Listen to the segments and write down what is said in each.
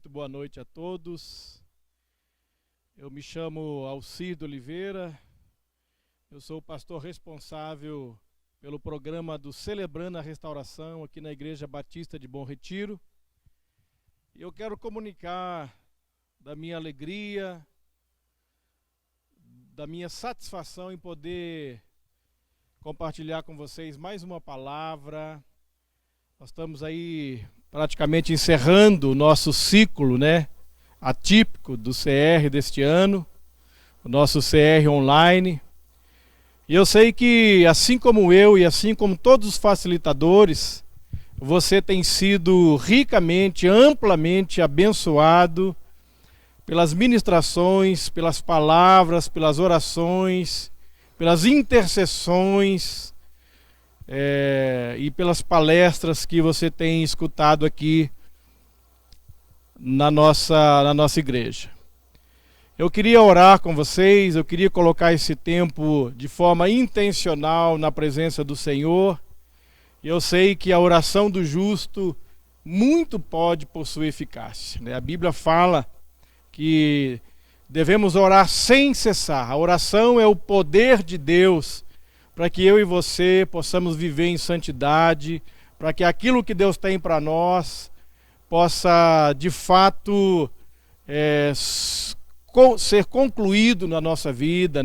Muito boa noite a todos. Eu me chamo Alcido Oliveira, eu sou o pastor responsável pelo programa do Celebrando a Restauração aqui na Igreja Batista de Bom Retiro. E eu quero comunicar da minha alegria, da minha satisfação em poder compartilhar com vocês mais uma palavra. Nós estamos aí praticamente encerrando o nosso ciclo, atípico do CR deste ano, o nosso CR online. E eu sei que, assim como eu e assim como todos os facilitadores, você tem sido ricamente, amplamente abençoado pelas ministrações, pelas palavras, pelas orações, pelas intercessões e pelas palestras que você tem escutado aqui na nossa igreja. Eu queria orar com vocês, eu queria colocar esse tempo de forma intencional na presença do Senhor. Eu sei que a oração do justo muito pode possuir eficácia, A Bíblia fala que devemos orar sem cessar. A oração é o poder de Deus para que eu e você possamos viver em santidade, para que aquilo que Deus tem para nós possa, de fato, ser concluído na nossa vida,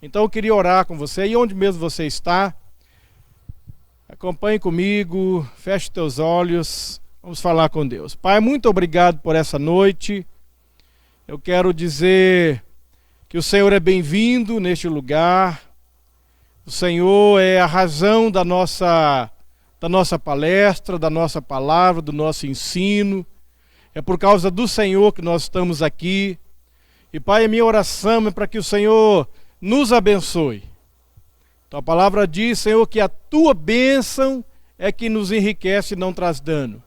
Então eu queria orar com você, e onde mesmo você está, acompanhe comigo, feche teus olhos, vamos falar com Deus. Pai, muito obrigado por essa noite. Eu quero dizer que o Senhor é bem-vindo neste lugar. O Senhor é a razão da nossa palestra, da nossa palavra, do nosso ensino. É por causa do Senhor que nós estamos aqui. E, Pai, a minha oração é para que o Senhor nos abençoe. Então a palavra diz, Senhor, que a Tua bênção é que nos enriquece e não traz dano.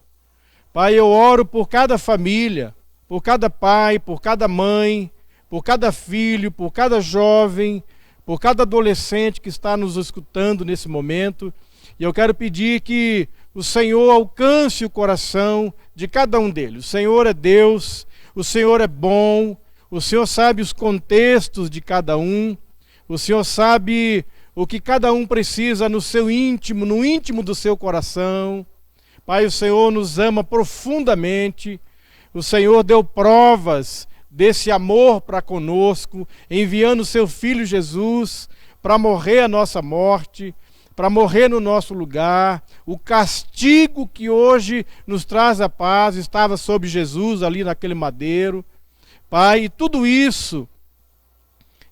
Pai, eu oro por cada família, por cada pai, por cada mãe, por cada filho, por cada jovem, por cada adolescente que está nos escutando nesse momento. E eu quero pedir que o Senhor alcance o coração de cada um deles. O Senhor é Deus, o Senhor é bom, o Senhor sabe os contextos de cada um, o Senhor sabe o que cada um precisa no seu íntimo, no íntimo do seu coração. Pai, o Senhor nos ama profundamente, o Senhor deu provas desse amor para conosco, enviando o seu Filho Jesus para morrer a nossa morte, para morrer no nosso lugar. O castigo que hoje nos traz a paz estava sobre Jesus ali naquele madeiro. Pai, e tudo isso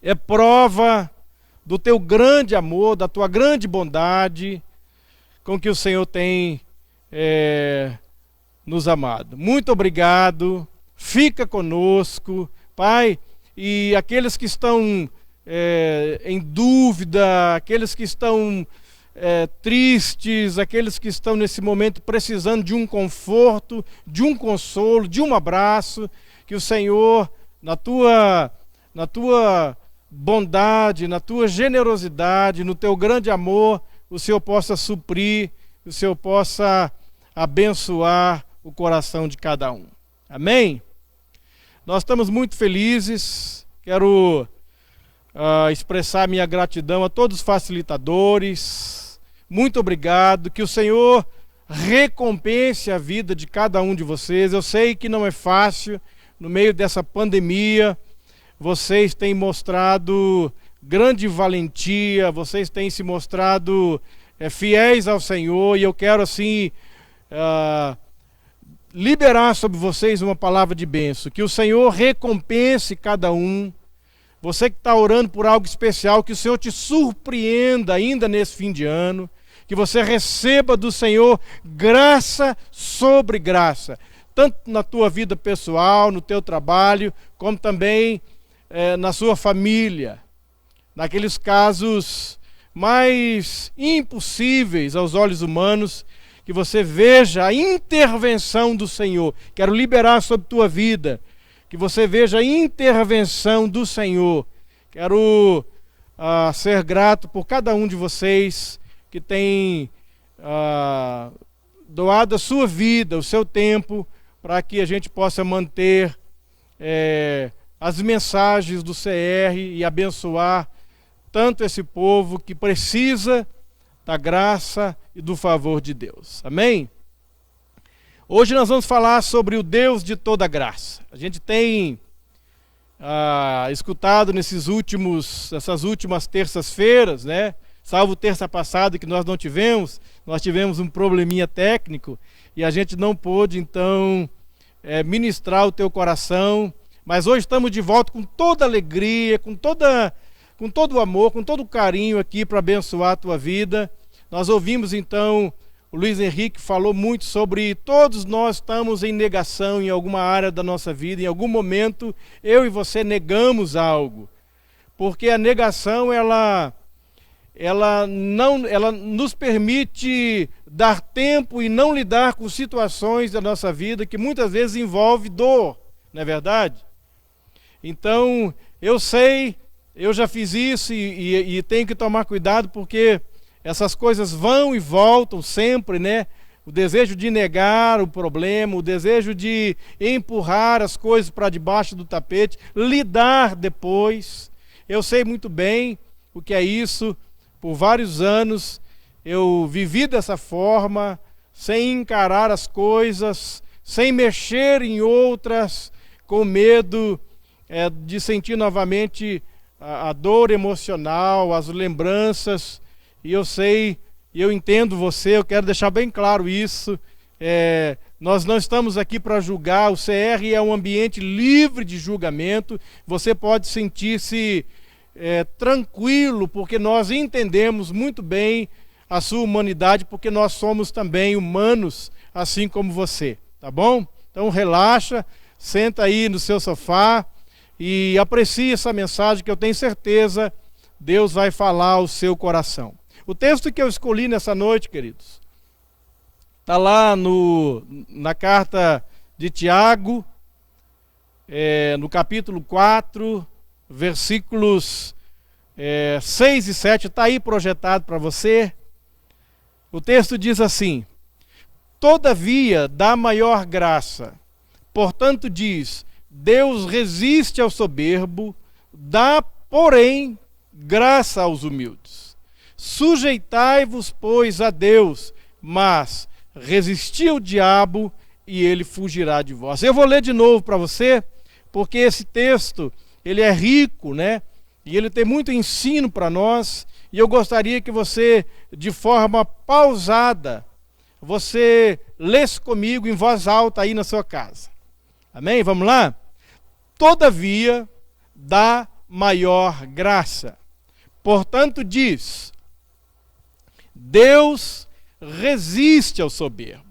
é prova do teu grande amor, da tua grande bondade com que o Senhor tem nos amado. Muito obrigado. Fica conosco, Pai, e aqueles que estão em dúvida, aqueles que estão tristes, aqueles que estão nesse momento precisando de um conforto, de um consolo, de um abraço, que o Senhor, na tua bondade, na tua generosidade, no teu grande amor, o Senhor possa suprir, o Senhor possa abençoar o coração de cada um. Amém? Nós estamos muito felizes, quero expressar minha gratidão a todos os facilitadores. Muito obrigado, que o Senhor recompense a vida de cada um de vocês. Eu sei que não é fácil, no meio dessa pandemia, vocês têm mostrado grande valentia, vocês têm se mostrado fiéis ao Senhor, e eu quero assim liberar sobre vocês uma palavra de bênção, que o Senhor recompense cada um. Você que está orando por algo especial, que o Senhor te surpreenda ainda nesse fim de ano, que você receba do Senhor graça sobre graça, tanto na tua vida pessoal, no teu trabalho, como também na sua família, naqueles casos mais impossíveis aos olhos humanos, que você veja a intervenção do Senhor. Quero liberar sobre tua vida, que você veja a intervenção do Senhor. Quero ser grato por cada um de vocês que tem doado a sua vida, o seu tempo, para que a gente possa manter as mensagens do CR e abençoar tanto esse povo que precisa da graça e do favor de Deus. Amém? Hoje nós vamos falar sobre o Deus de toda graça. A gente tem escutado nessas últimas terças-feiras, né? Salvo terça passada que nós tivemos um probleminha técnico e a gente não pôde então ministrar o teu coração, mas hoje estamos de volta com toda alegria, com todo o amor, com todo o carinho aqui para abençoar a tua vida. Nós ouvimos então, o Luiz Henrique falou muito sobre todos nós estamos em negação em alguma área da nossa vida, em algum momento eu e você negamos algo, porque a negação ela nos permite dar tempo e não lidar com situações da nossa vida que muitas vezes envolve dor, não é verdade? Então, eu sei, eu já fiz isso e tenho que tomar cuidado porque essas coisas vão e voltam sempre, né? O desejo de negar o problema, o desejo de empurrar as coisas para debaixo do tapete, lidar depois. Eu sei muito bem o que é isso. Por vários anos eu vivi dessa forma, sem encarar as coisas, sem mexer em outras, com medo de sentir novamente a dor emocional, as lembranças. E eu sei, eu entendo você, eu quero deixar bem claro isso. Nós não estamos aqui para julgar, o CR é um ambiente livre de julgamento. Você pode sentir-se tranquilo, porque nós entendemos muito bem a sua humanidade, porque nós somos também humanos, assim como você, tá bom? Então relaxa, senta aí no seu sofá e aprecie essa mensagem que eu tenho certeza Deus vai falar ao seu coração. O texto que eu escolhi nessa noite, queridos, está lá na carta de Tiago, no capítulo 4, versículos 6 e 7, está aí projetado para você. O texto diz assim: todavia dá maior graça, portanto diz, Deus resiste ao soberbo, dá, porém, graça aos humildes. Sujeitai-vos, pois, a Deus, mas resisti ao diabo e ele fugirá de vós. Eu vou ler de novo para você, porque esse texto ele é rico, né? E ele tem muito ensino para nós, e eu gostaria que você, de forma pausada, você lesse comigo em voz alta aí na sua casa. Amém? Vamos lá? Todavia, dá maior graça. Portanto, diz, Deus resiste ao soberbo,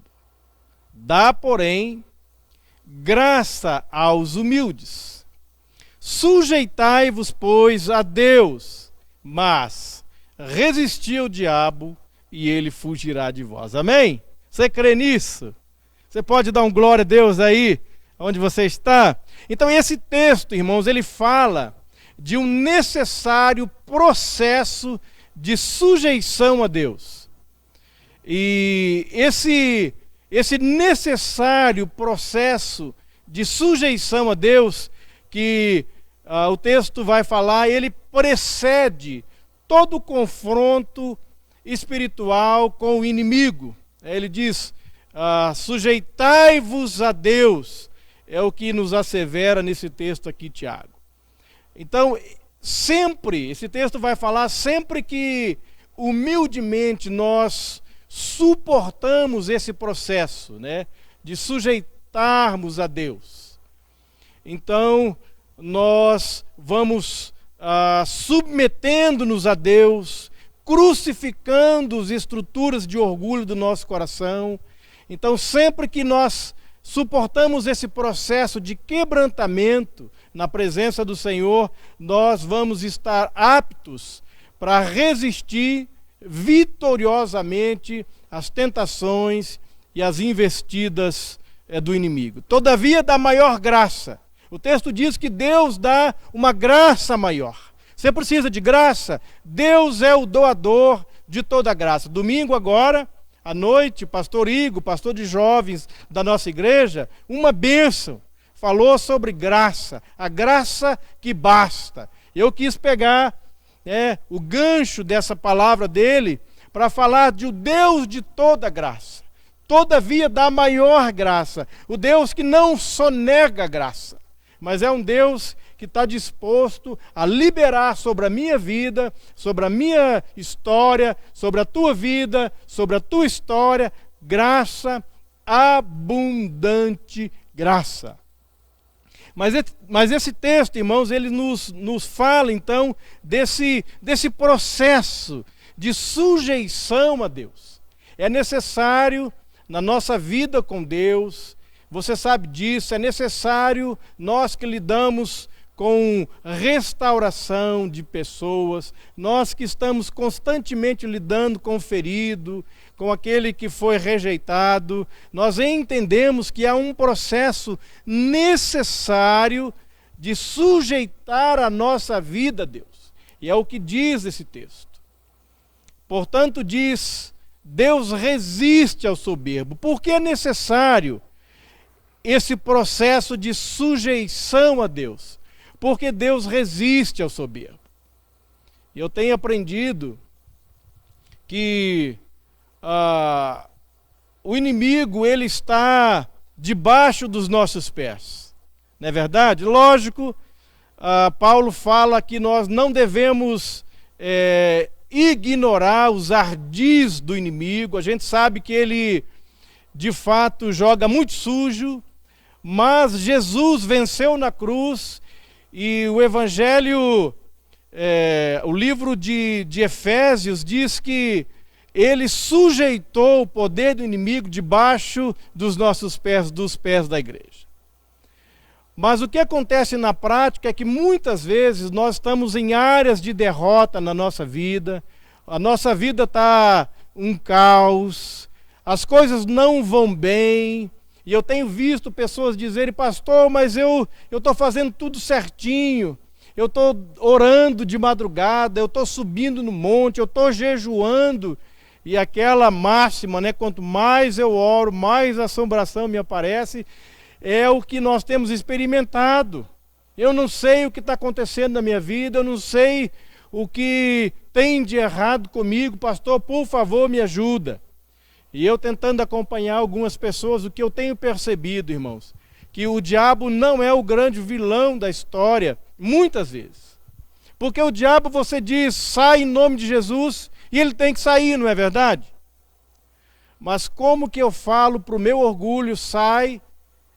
dá, porém, graça aos humildes. Sujeitai-vos, pois, a Deus, mas resisti ao diabo e ele fugirá de vós. Amém? Você crê nisso? Você pode dar um glória a Deus aí, onde você está? Então esse texto, irmãos, ele fala de um necessário processo de sujeição a Deus. E esse necessário processo de sujeição a Deus que o texto vai falar, ele precede todo o confronto espiritual com o inimigo. Ele diz, sujeitai-vos a Deus, é o que nos assevera nesse texto aqui, Tiago. Então, sempre, esse texto vai falar, sempre que humildemente nós suportamos esse processo, né, de sujeitarmos a Deus. Então, nós vamos submetendo-nos a Deus, crucificando as estruturas de orgulho do nosso coração. Então, sempre que nós suportamos esse processo de quebrantamento na presença do Senhor, nós vamos estar aptos para resistir vitoriosamente às tentações e às investidas do inimigo. Todavia, dá maior graça. O texto diz que Deus dá uma graça maior. Você precisa de graça? Deus é o doador de toda graça. Domingo agora, à noite, pastor Igor, pastor de jovens da nossa igreja, uma bênção. Falou sobre graça, a graça que basta. Eu quis pegar o gancho dessa palavra dele para falar de o Deus de toda graça, todavia da maior graça, o Deus que não só nega graça, mas é um Deus que está disposto a liberar sobre a minha vida, sobre a minha história, sobre a tua vida, sobre a tua história, graça, abundante graça. Mas esse texto, irmãos, ele nos fala então desse processo de sujeição a Deus. É necessário na nossa vida com Deus, você sabe disso, é necessário nós que lidamos com restauração de pessoas, nós que estamos constantemente lidando com o ferido, com aquele que foi rejeitado, nós entendemos que há um processo necessário de sujeitar a nossa vida a Deus. E é o que diz esse texto. Portanto, diz, Deus resiste ao soberbo. Por que é necessário esse processo de sujeição a Deus? Porque Deus resiste ao soberbo. Eu tenho aprendido que o inimigo, ele está debaixo dos nossos pés. Não é verdade? Lógico, Paulo fala que nós não devemos ignorar os ardis do inimigo. A gente sabe que ele, de fato, joga muito sujo, mas Jesus venceu na cruz. E o Evangelho, o livro de Efésios diz que ele sujeitou o poder do inimigo debaixo dos nossos pés, dos pés da igreja. Mas o que acontece na prática é que muitas vezes nós estamos em áreas de derrota na nossa vida, a nossa vida está um caos, as coisas não vão bem. E eu tenho visto pessoas dizerem, pastor, mas eu estou fazendo tudo certinho, eu estou orando de madrugada, eu estou subindo no monte, eu estou jejuando. E aquela máxima, quanto mais eu oro, mais assombração me aparece, é o que nós temos experimentado. Eu não sei o que está acontecendo na minha vida, eu não sei o que tem de errado comigo, pastor, por favor, me ajuda. E eu tentando acompanhar algumas pessoas, o que eu tenho percebido, irmãos, que o diabo não é o grande vilão da história, muitas vezes. Porque o diabo, você diz, sai em nome de Jesus, e ele tem que sair, não é verdade? Mas como que eu falo para o meu orgulho, sai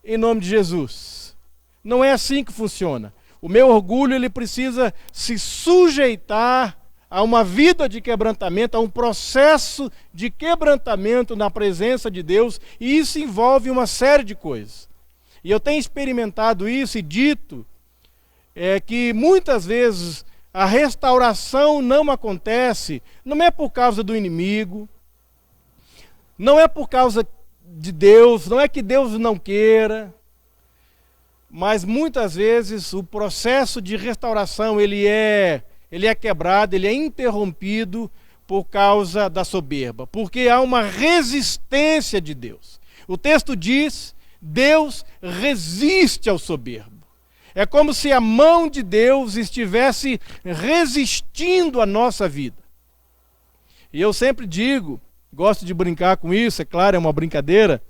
em nome de Jesus? Não é assim que funciona. O meu orgulho, ele precisa se sujeitar a uma vida de quebrantamento, a um processo de quebrantamento na presença de Deus, e isso envolve uma série de coisas. E eu tenho experimentado isso e dito que muitas vezes a restauração não acontece, não é por causa do inimigo, não é por causa de Deus, não é que Deus não queira, mas muitas vezes o processo de restauração ele é quebrado, ele é interrompido por causa da soberba, porque há uma resistência de Deus. O texto diz, Deus resiste ao soberbo. É como se a mão de Deus estivesse resistindo à nossa vida. E eu sempre digo, gosto de brincar com isso, é claro, é uma brincadeira,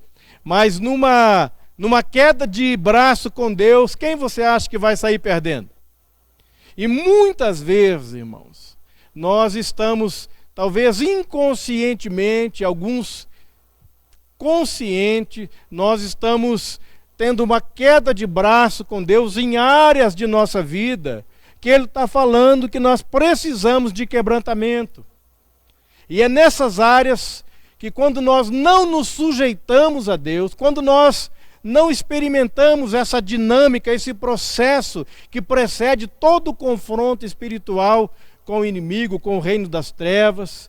mas numa queda de braço com Deus, quem você acha que vai sair perdendo? E muitas vezes, irmãos, nós estamos, talvez inconscientemente, alguns conscientes, nós estamos tendo uma queda de braço com Deus em áreas de nossa vida, que Ele está falando que nós precisamos de quebrantamento. E é nessas áreas que quando nós não nos sujeitamos a Deus, quando nós não experimentamos essa dinâmica, esse processo que precede todo o confronto espiritual com o inimigo, com o reino das trevas,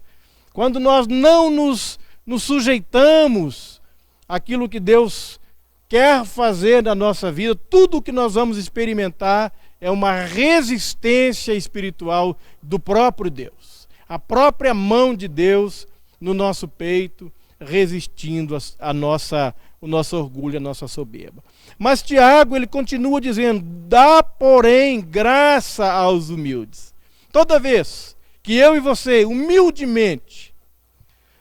quando nós não nos sujeitamos àquilo que Deus quer fazer na nossa vida, tudo o que nós vamos experimentar é uma resistência espiritual do próprio Deus. A própria mão de Deus no nosso peito, resistindo o nosso orgulho, a nossa soberba. Mas Tiago, ele continua dizendo: dá, porém, graça aos humildes. Toda vez que eu e você, humildemente,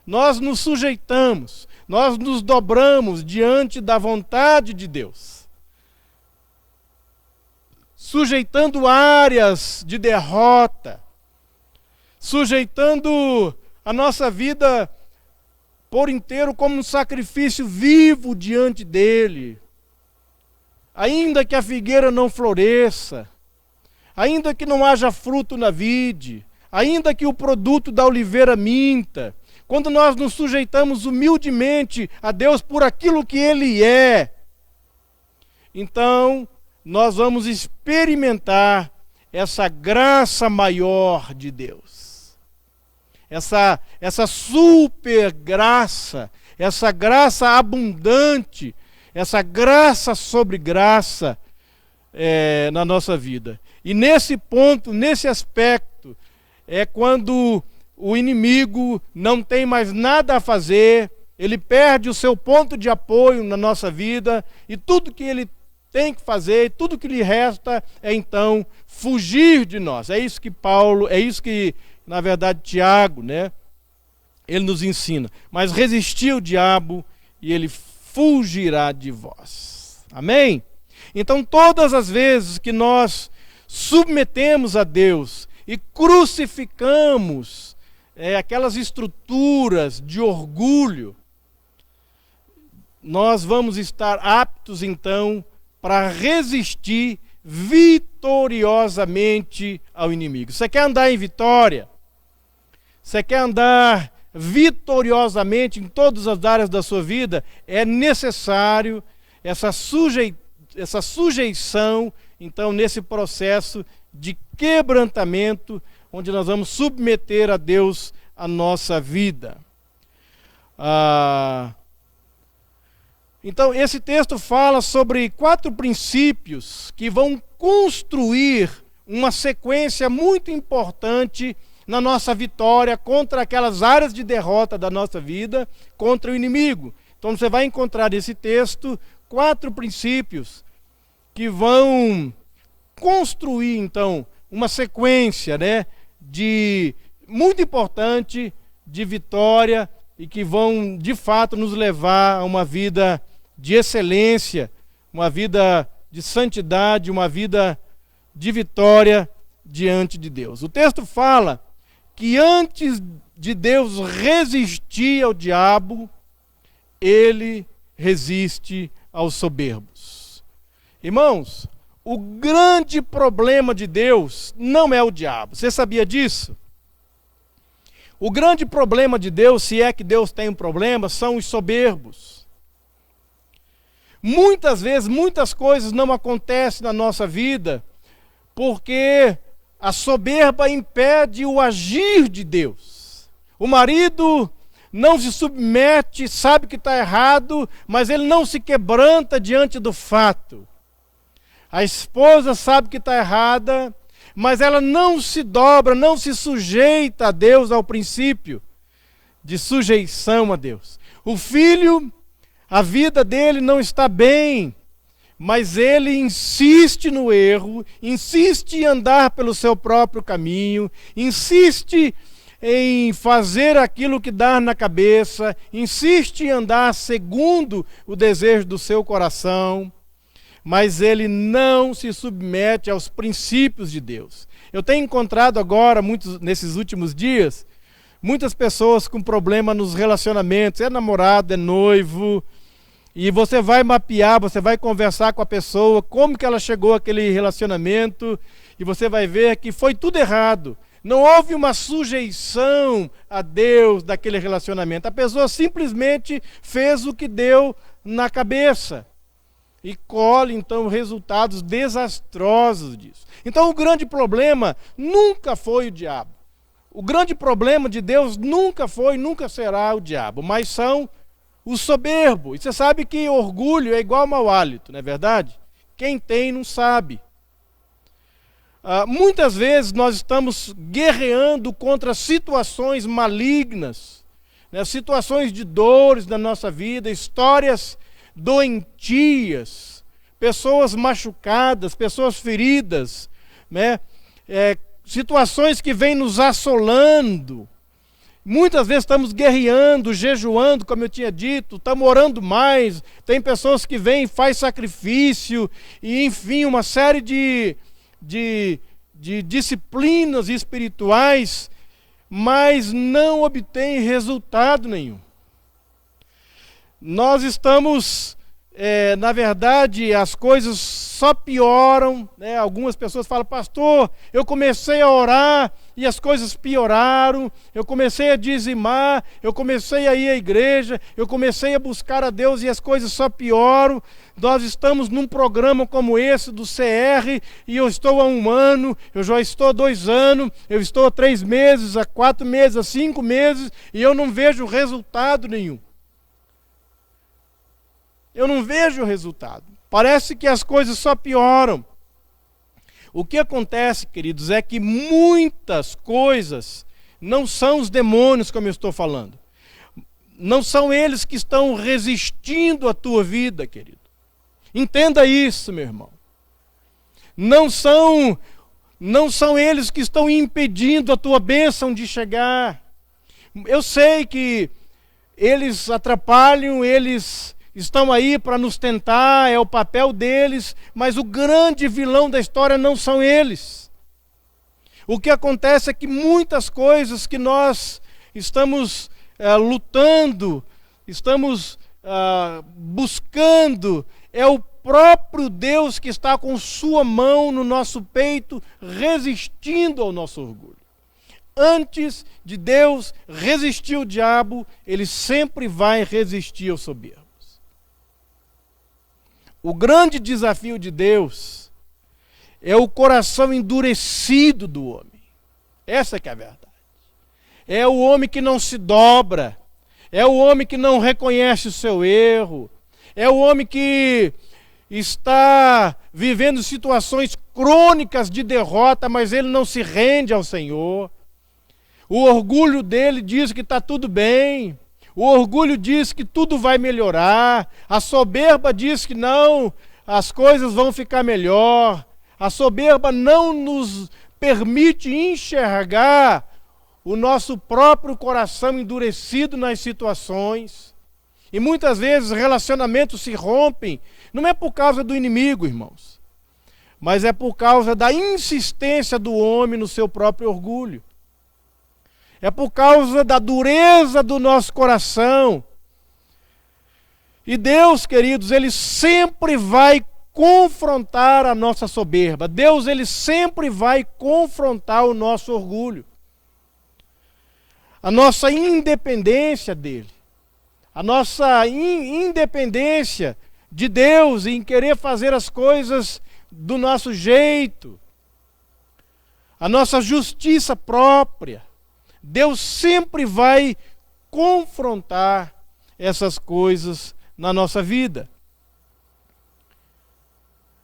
nós nos sujeitamos, nós nos dobramos diante da vontade de Deus, sujeitando áreas de derrota, sujeitando a nossa vida por inteiro como um sacrifício vivo diante dele, ainda que a figueira não floresça, ainda que não haja fruto na vide, ainda que o produto da oliveira minta, quando nós nos sujeitamos humildemente a Deus por aquilo que Ele é, então nós vamos experimentar essa graça maior de Deus. Essa super graça, essa graça abundante, essa graça sobre graça na nossa vida. E nesse ponto, nesse aspecto, é quando o inimigo não tem mais nada a fazer, ele perde o seu ponto de apoio na nossa vida, e tudo que ele tem que fazer, tudo que lhe resta é então fugir de nós. É isso que Paulo, é isso que, na verdade, Tiago, né, ele nos ensina. Mas resistir ao diabo e ele fugirá de vós. Amém? Então, todas as vezes que nós submetemos a Deus e crucificamos aquelas estruturas de orgulho, nós vamos estar aptos, então, para resistir vitoriosamente ao inimigo. Você quer andar em vitória? Você quer andar vitoriosamente em todas as áreas da sua vida? É necessário essa sujeição, então, nesse processo de quebrantamento, onde nós vamos submeter a Deus a nossa vida. Então, esse texto fala sobre 4 princípios que vão construir uma sequência muito importante na nossa vitória contra aquelas áreas de derrota da nossa vida, contra o inimigo. Então, você vai encontrar nesse texto 4 princípios que vão construir, então, uma sequência, né, muito importante de vitória e que vão, de fato, nos levar a uma vida de excelência, uma vida de santidade, uma vida de vitória diante de Deus. O texto fala que antes de Deus resistir ao diabo, ele resiste aos soberbos. Irmãos, o grande problema de Deus não é o diabo. Você sabia disso? O grande problema de Deus, se é que Deus tem um problema, são os soberbos. Muitas vezes, muitas coisas não acontecem na nossa vida porque a soberba impede o agir de Deus. O marido não se submete, sabe que está errado, mas ele não se quebranta diante do fato. A esposa sabe que está errada, mas ela não se dobra, não se sujeita a Deus, ao princípio de sujeição a Deus. O filho, a vida dele não está bem, mas ele insiste no erro, insiste em andar pelo seu próprio caminho, insiste em fazer aquilo que dá na cabeça, insiste em andar segundo o desejo do seu coração, mas ele não se submete aos princípios de Deus. Eu tenho encontrado agora, nesses últimos dias, muitas pessoas com problema nos relacionamentos, é namorado, é noivo, e você vai mapear, você vai conversar com a pessoa, como que ela chegou àquele relacionamento, e você vai ver que foi tudo errado. Não houve uma sujeição a Deus daquele relacionamento. A pessoa simplesmente fez o que deu na cabeça. E colhe, então, resultados desastrosos disso. Então, o grande problema nunca foi o diabo. O grande problema de Deus nunca foi, nunca será o diabo, mas são os soberbos. E você sabe que orgulho é igual a mau hálito, não é verdade? Quem tem não sabe. Muitas vezes nós estamos guerreando contra situações malignas né? Situações de dores na nossa vida, histórias doentias, pessoas machucadas, pessoas feridas, né? Situações que vêm nos assolando. Muitas vezes estamos guerreando, jejuando, como eu tinha dito, estamos orando mais. Tem pessoas que vêm, faz sacrifício, e enfim, uma série de disciplinas espirituais, mas não obtém resultado nenhum. Nós estamos, na verdade, as coisas só pioram, né? Algumas pessoas falam: pastor, eu comecei a orar e as coisas pioraram, eu comecei a dizimar, eu comecei a ir à igreja, eu comecei a buscar a Deus e as coisas só pioram. Nós estamos num programa como esse do CR e eu estou há 1 ano, eu já estou há 2 anos, eu estou há 3 meses, há 4 meses, há 5 meses e eu não vejo resultado nenhum. Eu não vejo resultado. Parece que as coisas só pioram. O que acontece, queridos, é que muitas coisas não são os demônios, como eu estou falando. Não são eles que estão resistindo à tua vida, querido. Entenda isso, meu irmão. Não são eles que estão impedindo a tua bênção de chegar. Eu sei que eles atrapalham, eles estão aí para nos tentar, é o papel deles, mas o grande vilão da história não são eles. O que acontece é que muitas coisas que nós estamos lutando, estamos buscando, é o próprio Deus que está com sua mão no nosso peito, resistindo ao nosso orgulho. Antes de Deus resistir ao diabo, ele sempre vai resistir ao soberbo. O grande desafio de Deus é o coração endurecido do homem. Essa que é a verdade. É o homem que não se dobra, é o homem que não reconhece o seu erro, é o homem que está vivendo situações crônicas de derrota, mas ele não se rende ao Senhor. O orgulho dele diz que está tudo bem. O orgulho diz que tudo vai melhorar. A soberba diz que não, as coisas vão ficar melhor. A soberba não nos permite enxergar o nosso próprio coração endurecido nas situações. E muitas vezes relacionamentos se rompem. Não é por causa do inimigo, irmãos, mas é por causa da insistência do homem no seu próprio orgulho. É por causa da dureza do nosso coração. E Deus, queridos, Ele sempre vai confrontar a nossa soberba. Deus, Ele sempre vai confrontar o nosso orgulho. A nossa independência dEle. A nossa independência de Deus em querer fazer as coisas do nosso jeito. A nossa justiça própria. Deus sempre vai confrontar essas coisas na nossa vida.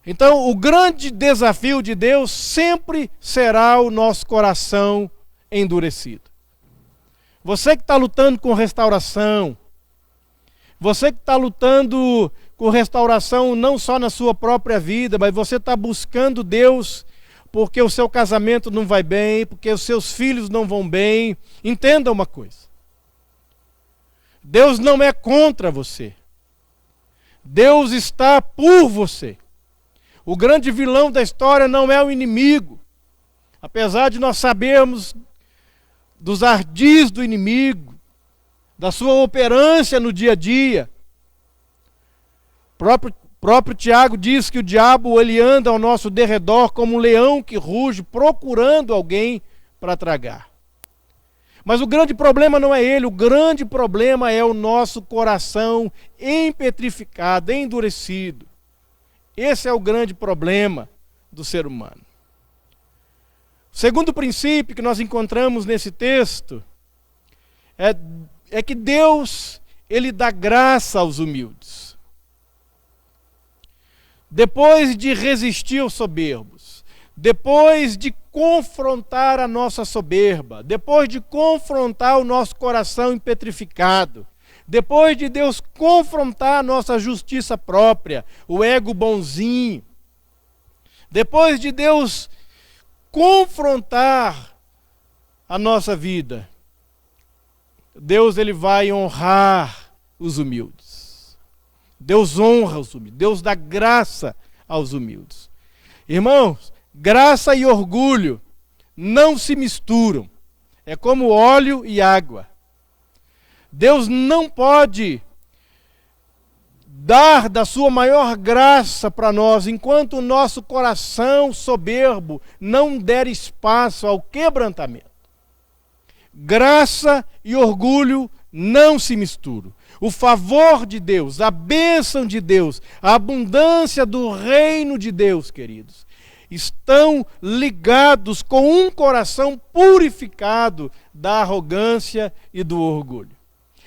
Então, o grande desafio de Deus sempre será o nosso coração endurecido. Você que está lutando com restauração, você que está lutando com restauração não só na sua própria vida, mas você está buscando Deus porque o seu casamento não vai bem, porque os seus filhos não vão bem. Entenda uma coisa. Deus não é contra você. Deus está por você. O grande vilão da história não é o inimigo. Apesar de nós sabermos dos ardis do inimigo, da sua operância no dia a dia. Próprio Tiago diz que o diabo ele anda ao nosso derredor como um leão que ruge, procurando alguém para tragar. Mas o grande problema não é ele, o grande problema é o nosso coração empetrificado, endurecido. Esse é o grande problema do ser humano. O segundo princípio que nós encontramos nesse texto é que Deus, Ele dá graça aos humildes. Depois de resistir aos soberbos, depois de confrontar a nossa soberba, depois de confrontar o nosso coração impetrificado, depois de Deus confrontar a nossa justiça própria, o ego bonzinho, depois de Deus confrontar a nossa vida, Deus ele vai honrar os humildes. Deus honra os humildes, Deus dá graça aos humildes. Irmãos, graça e orgulho não se misturam. É como óleo e água. Deus não pode dar da sua maior graça para nós enquanto o nosso coração soberbo não der espaço ao quebrantamento. Graça e orgulho não se misturam. O favor de Deus, a bênção de Deus, a abundância do reino de Deus, queridos, estão ligados com um coração purificado da arrogância e do orgulho.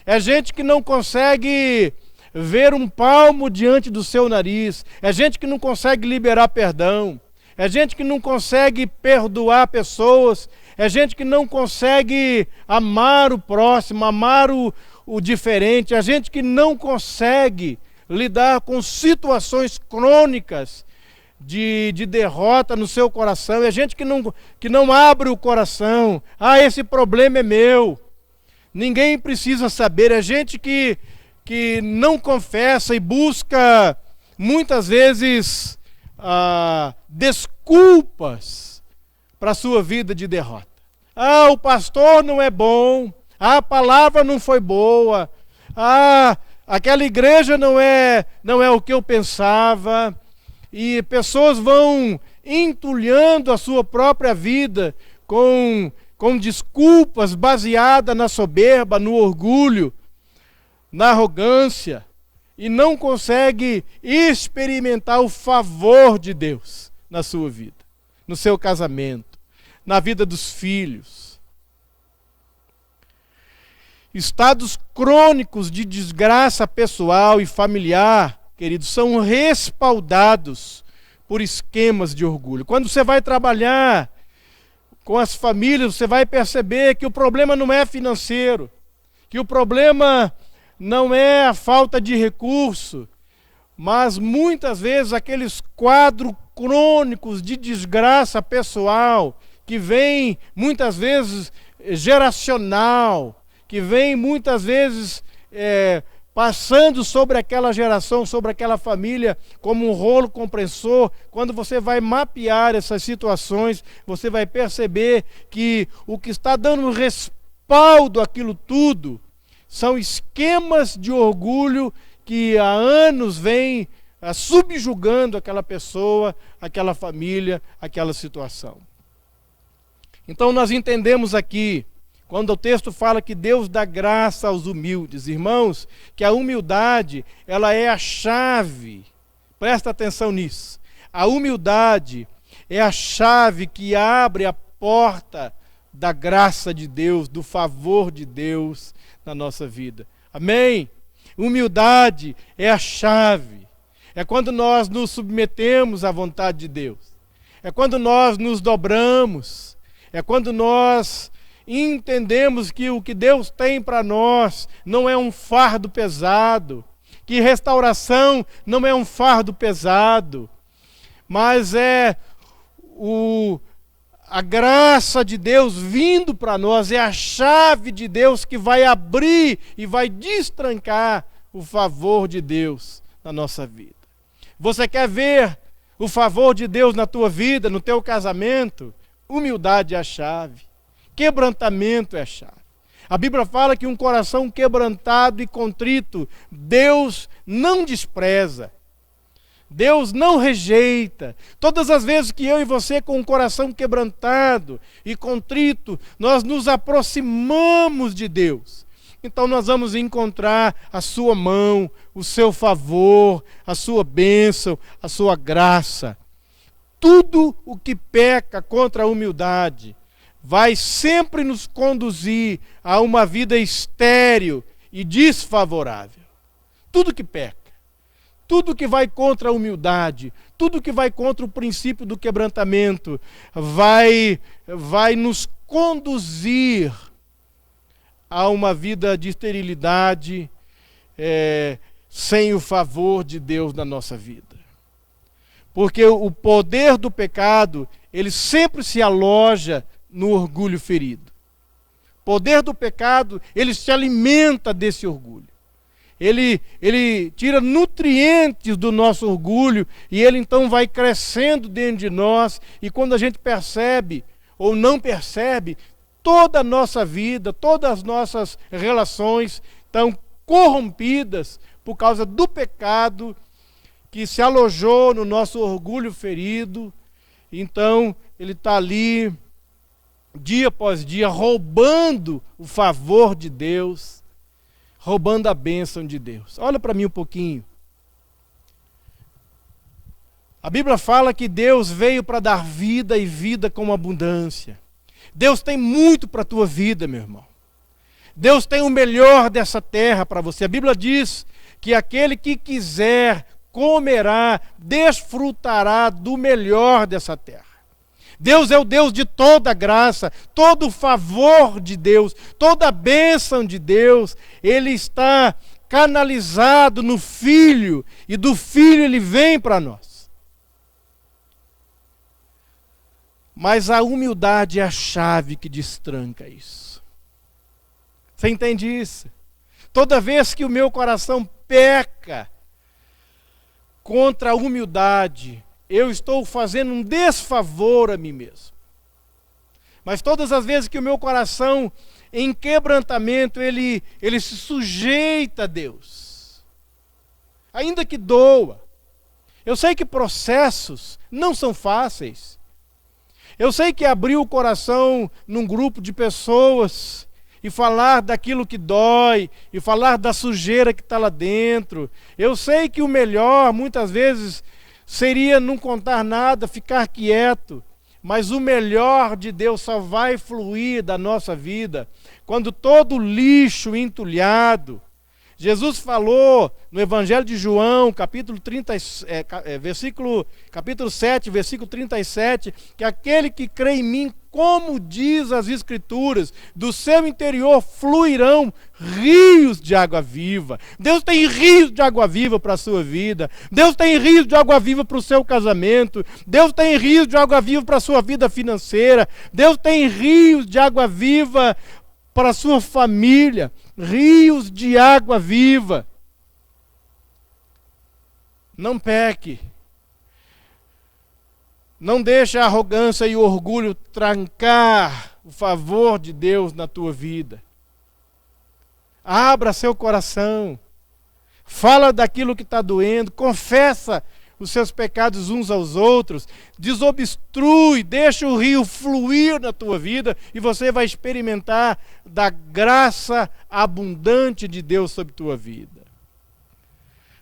É gente que não consegue ver um palmo diante do seu nariz, é gente que não consegue liberar perdão, é gente que não consegue perdoar pessoas, é gente que não consegue amar o próximo, amar o diferente, é gente que não consegue lidar com situações crônicas de derrota no seu coração, é gente que não abre o coração. Ah, esse problema é meu, ninguém precisa saber. É gente que não confessa e busca muitas vezes desculpas para a sua vida de derrota. Ah, o pastor não é bom, ah, a palavra não foi boa, ah, aquela igreja não é o que eu pensava. E pessoas vão entulhando a sua própria vida com desculpas baseadas na soberba, no orgulho, na arrogância, e não consegue experimentar o favor de Deus na sua vida, no seu casamento, na vida dos filhos. Estados crônicos de desgraça pessoal e familiar, queridos, são respaldados por esquemas de orgulho. Quando você vai trabalhar com as famílias, você vai perceber que o problema não é financeiro, que o problema não é a falta de recurso, mas muitas vezes aqueles quadros crônicos de desgraça pessoal, que vem muitas vezes geracional, que vem muitas vezes passando sobre aquela geração, sobre aquela família, como um rolo compressor. Quando você vai mapear essas situações, você vai perceber que o que está dando respaldo àquilo tudo são esquemas de orgulho que há anos vêm subjugando aquela pessoa, aquela família, aquela situação. Então nós entendemos aqui, quando o texto fala que Deus dá graça aos humildes, irmãos, que a humildade, ela é a chave, presta atenção nisso, a humildade é a chave que abre a porta da graça de Deus, do favor de Deus na nossa vida. Amém? Humildade é a chave, é quando nós nos submetemos à vontade de Deus, é quando nós nos dobramos, é quando nós entendemos que o que Deus tem para nós não é um fardo pesado, que restauração não é um fardo pesado, mas é a graça de Deus vindo para nós, é a chave de Deus que vai abrir e vai destrancar o favor de Deus na nossa vida. Você quer ver o favor de Deus na tua vida, no teu casamento? Humildade é a chave. Quebrantamento é a chave. A Bíblia fala que um coração quebrantado e contrito, Deus não despreza. Deus não rejeita. Todas as vezes que eu e você, com o coração quebrantado e contrito, nós nos aproximamos de Deus, então nós vamos encontrar a sua mão, o seu favor, a sua bênção, a sua graça. Tudo o que peca contra a humildade vai sempre nos conduzir a uma vida estéril e desfavorável. Tudo que peca, tudo que vai contra a humildade, tudo que vai contra o princípio do quebrantamento, vai nos conduzir a uma vida de esterilidade, sem o favor de Deus na nossa vida. Porque o poder do pecado, ele sempre se aloja no orgulho ferido. O poder do pecado, ele se alimenta desse orgulho. Ele tira nutrientes do nosso orgulho e ele então vai crescendo dentro de nós. E quando a gente percebe ou não percebe, toda a nossa vida, todas as nossas relações estão corrompidas por causa do pecado que se alojou no nosso orgulho ferido. Então ele está ali, dia após dia, roubando o favor de Deus, roubando a bênção de Deus. Olha para mim um pouquinho. A Bíblia fala que Deus veio para dar vida e vida com abundância. Deus tem muito para a tua vida, meu irmão. Deus tem o melhor dessa terra para você. A Bíblia diz que aquele que quiser comerá, desfrutará do melhor dessa terra. Deus é o Deus de toda graça, todo o favor de Deus, toda a bênção de Deus, ele está canalizado no Filho, e do Filho ele vem para nós. Mas a humildade é a chave que destranca isso. Você entende isso? Toda vez que o meu coração peca contra a humildade, eu estou fazendo um desfavor a mim mesmo. Mas todas as vezes que o meu coração, em quebrantamento, ele se sujeita a Deus, ainda que doa. Eu sei que processos não são fáceis. Eu sei que abrir o coração num grupo de pessoas e falar daquilo que dói, e falar da sujeira que está lá dentro. Eu sei que o melhor, muitas vezes, seria não contar nada, ficar quieto. Mas o melhor de Deus só vai fluir da nossa vida quando todo o lixo entulhado. Jesus falou no Evangelho de João, capítulo 7, versículo 37, que aquele que crê em mim, como diz as Escrituras, do seu interior fluirão rios de água viva. Deus tem rios de água viva para a sua vida. Deus tem rios de água viva para o seu casamento. Deus tem rios de água viva para a sua vida financeira. Deus tem rios de água viva para a sua família. Rios de água viva. Não peque. Não deixe a arrogância e o orgulho trancar o favor de Deus na tua vida. Abra seu coração. Fala daquilo que está doendo. Confessa os seus pecados uns aos outros. Desobstrui, deixa o rio fluir na tua vida e você vai experimentar da graça abundante de Deus sobre tua vida.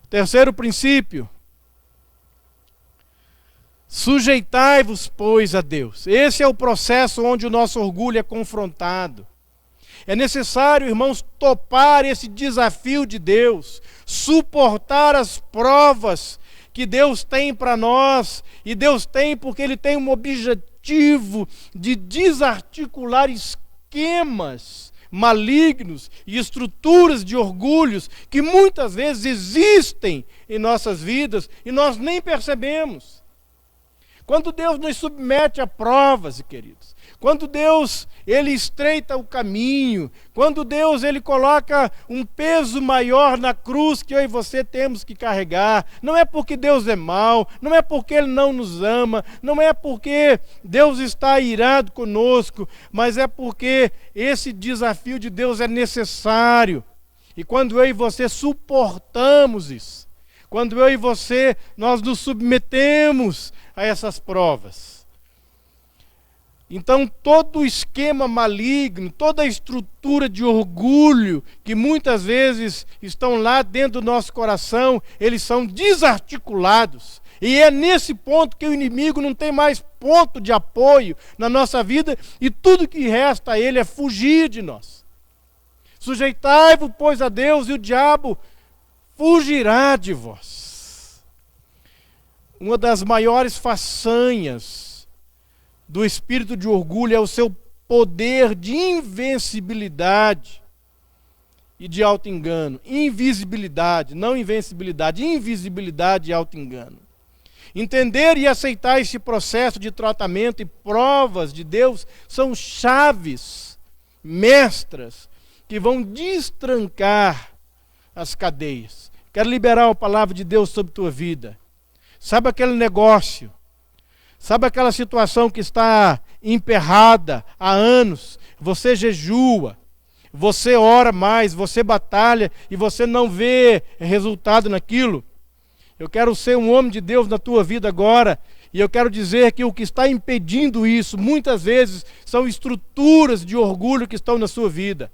Terceiro princípio. Sujeitai-vos, pois, a Deus. Esse é o processo onde o nosso orgulho é confrontado. É necessário, irmãos, topar esse desafio de Deus, suportar as provas que Deus tem para nós, e Deus tem porque Ele tem um objetivo de desarticular esquemas malignos e estruturas de orgulhos que muitas vezes existem em nossas vidas e nós nem percebemos. Quando Deus nos submete a provas, queridos, quando Deus, Ele estreita o caminho, quando Deus, Ele coloca um peso maior na cruz que eu e você temos que carregar, não é porque Deus é mau, não é porque Ele não nos ama, não é porque Deus está irado conosco, mas é porque esse desafio de Deus é necessário. E quando eu e você suportamos isso, quando eu e você, nós nos submetemos a essas provas. Então, todo o esquema maligno, toda a estrutura de orgulho que muitas vezes estão lá dentro do nosso coração, eles são desarticulados. E é nesse ponto que o inimigo não tem mais ponto de apoio na nossa vida e tudo que resta a ele é fugir de nós. Sujeitai-vos, pois, a Deus, e o diabo fugirá de vós. uma das maiores façanhas do espírito de orgulho é o seu poder de invencibilidade e de auto-engano. Invisibilidade, não invencibilidade, invisibilidade e auto-engano. Entender e aceitar esse processo de tratamento e provas de Deus são chaves mestras que vão destrancar as cadeias. Quero liberar a palavra de Deus sobre a tua vida. Sabe aquele negócio? Sabe aquela situação que está emperrada há anos? Você jejua, você ora mais, você batalha e você não vê resultado naquilo. Eu quero ser um homem de Deus na tua vida agora. E eu quero dizer que o que está impedindo isso, muitas vezes, são estruturas de orgulho que estão na sua vida.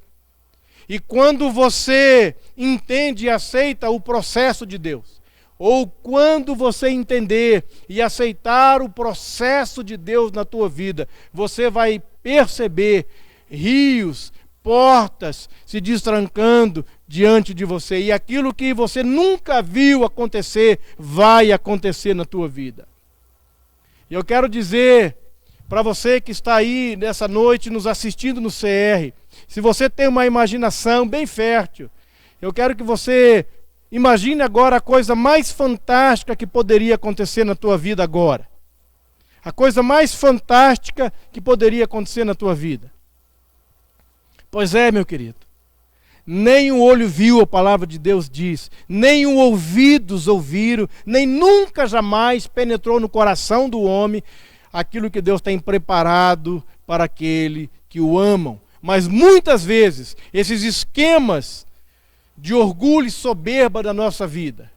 E quando você entende e aceita o processo de Deus, ou quando você entender e aceitar o processo de Deus na tua vida, você vai perceber rios, portas se destrancando diante de você. E aquilo que você nunca viu acontecer, vai acontecer na tua vida. E eu quero dizer para você que está aí nessa noite nos assistindo no CR, se você tem uma imaginação bem fértil, eu quero que você imagine agora a coisa mais fantástica que poderia acontecer na tua vida agora. A coisa mais fantástica que poderia acontecer na tua vida. Pois é, meu querido. Nem o olho viu, a palavra de Deus diz, nem o ouvidos ouviram, nem nunca jamais penetrou no coração do homem aquilo que Deus tem preparado para aquele que o amam. Mas muitas vezes, esses esquemas de orgulho e soberba da nossa vida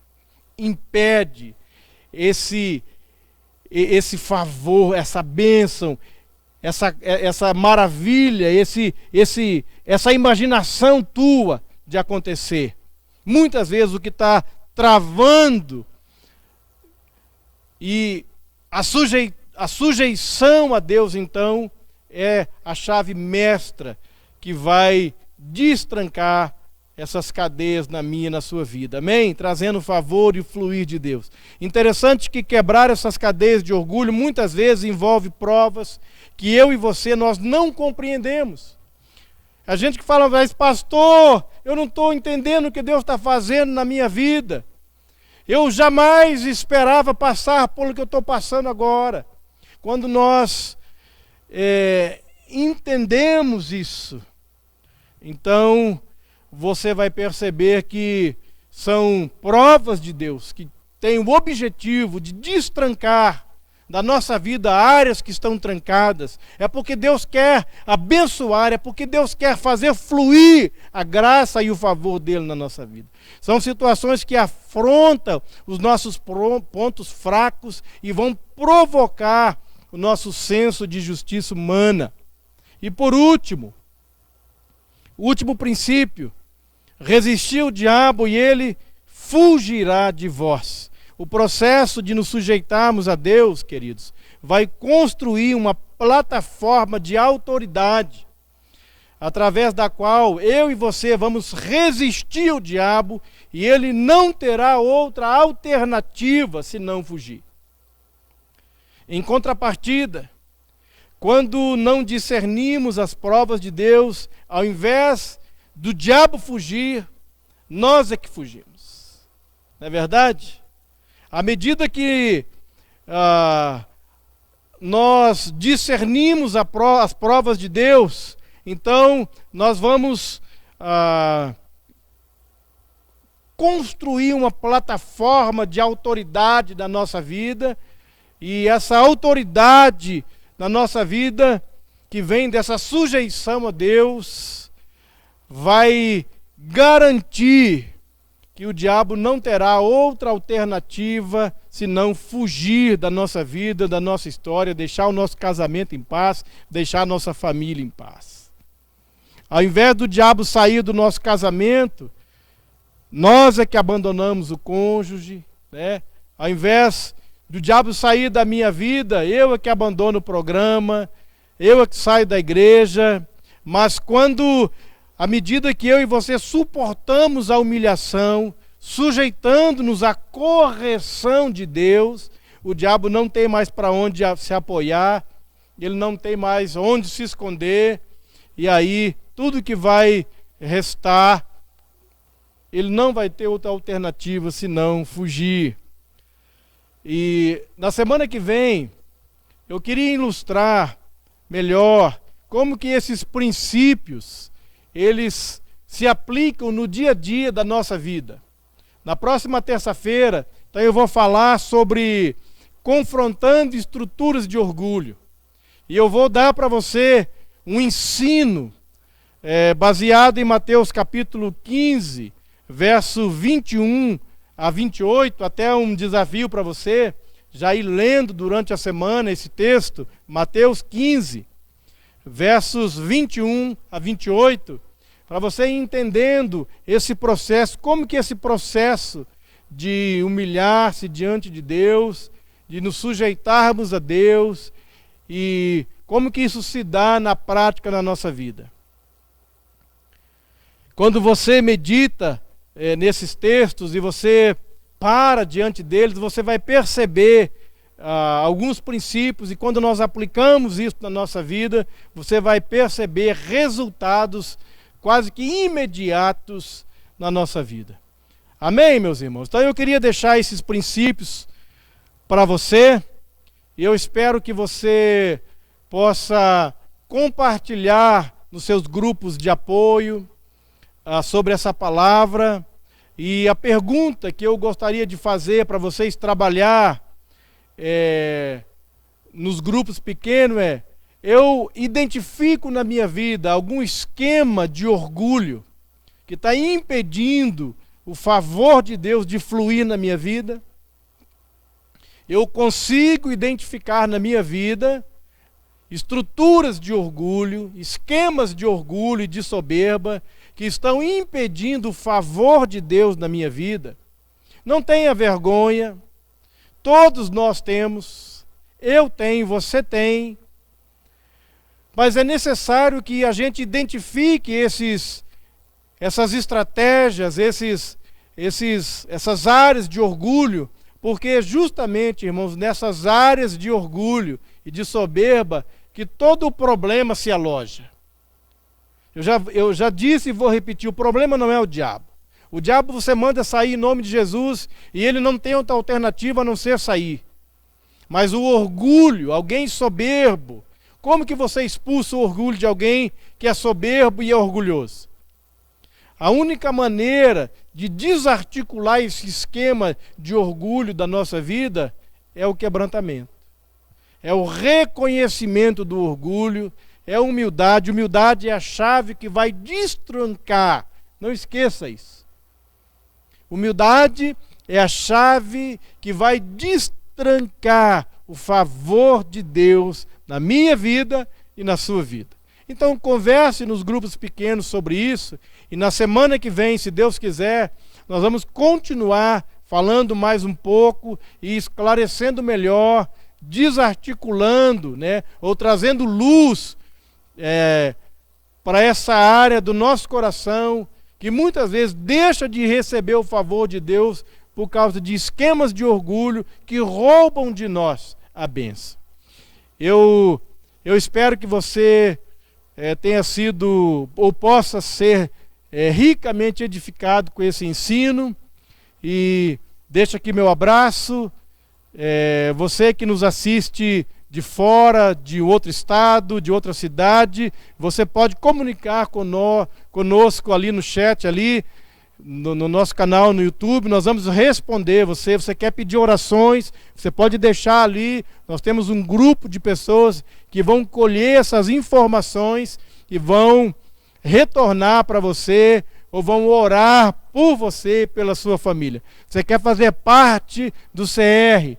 impede esse favor, essa bênção, essa maravilha, essa imaginação tua de acontecer. Muitas vezes o que está travando e a sujeição a Deus, então, é a chave mestra que vai destrancar essas cadeias na minha e na sua vida, amém? Trazendo o favor e o fluir de Deus. Interessante que quebrar essas cadeias de orgulho muitas vezes envolve provas que eu e você, nós não compreendemos. A gente que fala, mas pastor, eu não estou entendendo o que Deus está fazendo na minha vida. Eu jamais esperava passar por o que eu estou passando agora. Quando nós entendemos isso, então você vai perceber que são provas de Deus, que têm o objetivo de destrancar da nossa vida áreas que estão trancadas. É porque Deus quer abençoar, é porque Deus quer fazer fluir a graça e o favor dele na nossa vida. São situações que afrontam os nossos pontos fracos e vão provocar o nosso senso de justiça humana. E por último, o último princípio: resistir o diabo e ele fugirá de vós. O processo de nos sujeitarmos a Deus, queridos, vai construir uma plataforma de autoridade, através da qual eu e você vamos resistir ao diabo e ele não terá outra alternativa senão fugir. Em contrapartida, quando não discernimos as provas de Deus, ao invés do diabo fugir, nós é que fugimos. Não é verdade? À medida que nós discernimos as provas de Deus, então nós vamos construir uma plataforma de autoridade da nossa vida, e essa autoridade na nossa vida, que vem dessa sujeição a Deus, vai garantir que o diabo não terá outra alternativa senão fugir da nossa vida, da nossa história, deixar o nosso casamento em paz, deixar a nossa família em paz. Ao invés do diabo sair do nosso casamento, nós é que abandonamos o cônjuge, né? Ao invés do diabo sair da minha vida, eu é que abandono o programa, eu é que saio da igreja. Mas quando, à medida que eu e você suportamos a humilhação, sujeitando-nos à correção de Deus, o diabo não tem mais para onde se apoiar, ele não tem mais onde se esconder, e aí tudo que vai restar, ele não vai ter outra alternativa senão fugir. E na semana que vem, eu queria ilustrar melhor como que esses princípios, eles se aplicam no dia a dia da nossa vida. Na próxima terça-feira, então eu vou falar sobre confrontando estruturas de orgulho. E eu vou dar para você um ensino baseado em Mateus capítulo 15, verso 21 a 28, até um desafio para você, já ir lendo durante a semana esse texto, Mateus 15, versos 21 a 28, para você ir entendendo esse processo, como que esse processo de humilhar-se diante de Deus, de nos sujeitarmos a Deus, e como que isso se dá na prática na nossa vida. Quando você medita nesses textos e você para diante deles, você vai perceber alguns princípios, e quando nós aplicamos isso na nossa vida, você vai perceber resultados quase que imediatos na nossa vida. Amém, meus irmãos? Então eu queria deixar esses princípios para você, e eu espero que você possa compartilhar nos seus grupos de apoio sobre essa palavra. E a pergunta que eu gostaria de fazer para vocês trabalhar nos grupos pequenos eu identifico na minha vida algum esquema de orgulho que está impedindo o favor de Deus de fluir na minha vida? Eu consigo identificar na minha vida estruturas de orgulho, esquemas de orgulho e de soberba que estão impedindo o favor de Deus na minha vida? Não tenha vergonha, todos nós temos, eu tenho, você tem, mas é necessário que a gente identifique essas estratégias, essas áreas de orgulho, porque justamente, irmãos, nessas áreas de orgulho e de soberba que todo o problema se aloja. Eu já disse e vou repetir, o problema não é o diabo. O diabo você manda sair em nome de Jesus e ele não tem outra alternativa a não ser sair. Mas o orgulho, alguém soberbo, como que você expulsa o orgulho de alguém que é soberbo e é orgulhoso? A única maneira de desarticular esse esquema de orgulho da nossa vida é o quebrantamento. É o reconhecimento do orgulho, é a humildade. Humildade é a chave que vai destrancar. Não esqueça isso. Humildade é a chave que vai destrancar o favor de Deus na minha vida e na sua vida. Então converse nos grupos pequenos sobre isso, e na semana que vem, se Deus quiser, nós vamos continuar falando mais um pouco e esclarecendo melhor, desarticulando, ou trazendo luz para essa área do nosso coração, que muitas vezes deixa de receber o favor de Deus por causa de esquemas de orgulho que roubam de nós a bênção. Eu espero que você tenha sido ou possa ser ricamente edificado com esse ensino, e deixo aqui meu abraço. Você que nos assiste de fora, de outro estado, de outra cidade, você pode comunicar conosco ali no chat, ali no nosso canal no YouTube. Nós vamos responder você quer pedir orações, você pode deixar ali, nós temos um grupo de pessoas que vão colher essas informações e vão retornar para você, ou vão orar por você e pela sua família. Você quer fazer parte do CR,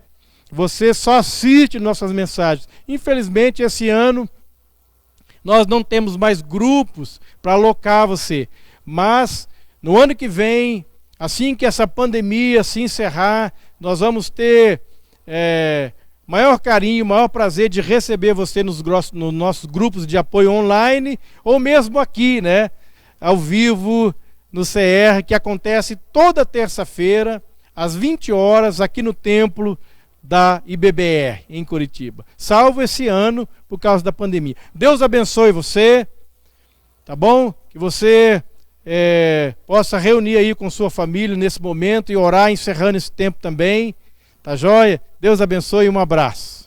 você só assiste nossas mensagens. Infelizmente, esse ano, nós não temos mais grupos para alocar você. Mas, no ano que vem, assim que essa pandemia se encerrar, nós vamos ter maior carinho, maior prazer de receber você nos nossos grupos de apoio online, ou mesmo aqui, ao vivo, no CR, que acontece toda terça-feira, às 20 horas, aqui no templo da IBBR em Curitiba. Salvo esse ano por causa da pandemia. Deus abençoe você, tá bom? Que você possa reunir aí com sua família nesse momento e orar encerrando esse tempo também. Tá joia? Deus abençoe e um abraço.